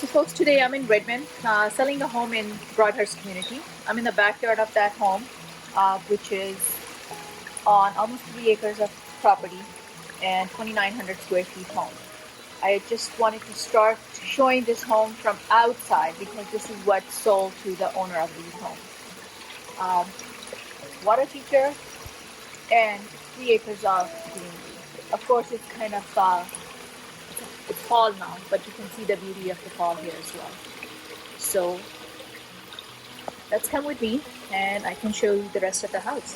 So folks, today I'm in Redmond, selling a home in Broadhurst community. I'm in the backyard of that home, which is on almost 3 acres of property and 2,900 square feet home. I just wanted to start showing this home from outside because this is what sold to the owner of the home. Water feature and 3 acres of greenery. Of course, it's kind of it's fall now, but you can see the beauty of the fall here as well. So let's come with me and I can show you the rest of the house.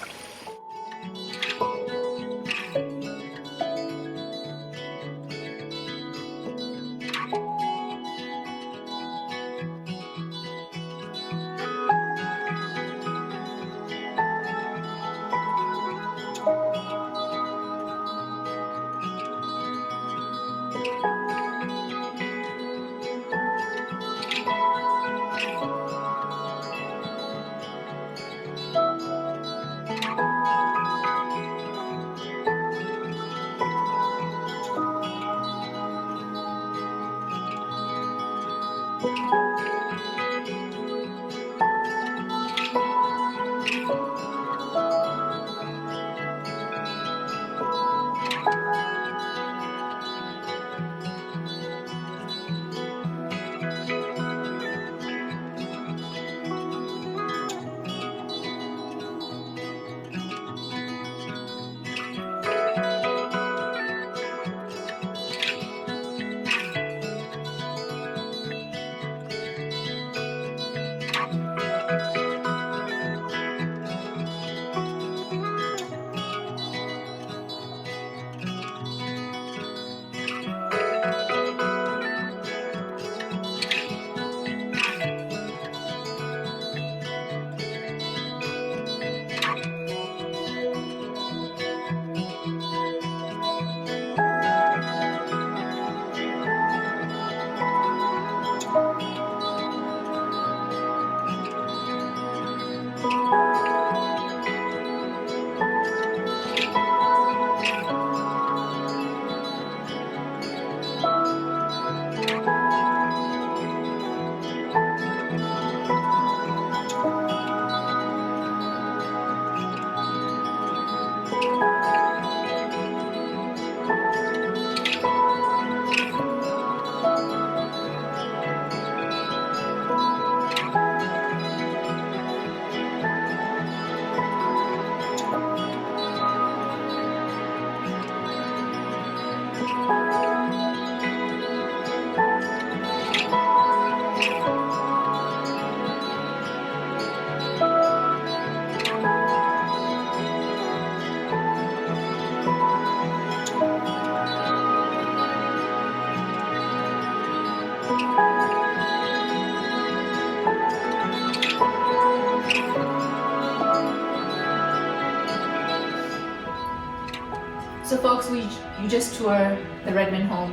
So folks, you just toured the Redmond home,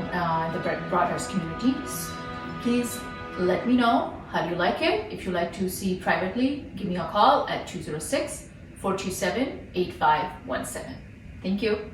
the Broadhurst communities. Please let me know how you like it. If you like to see privately, give me a call at 206-427-8517. Thank you.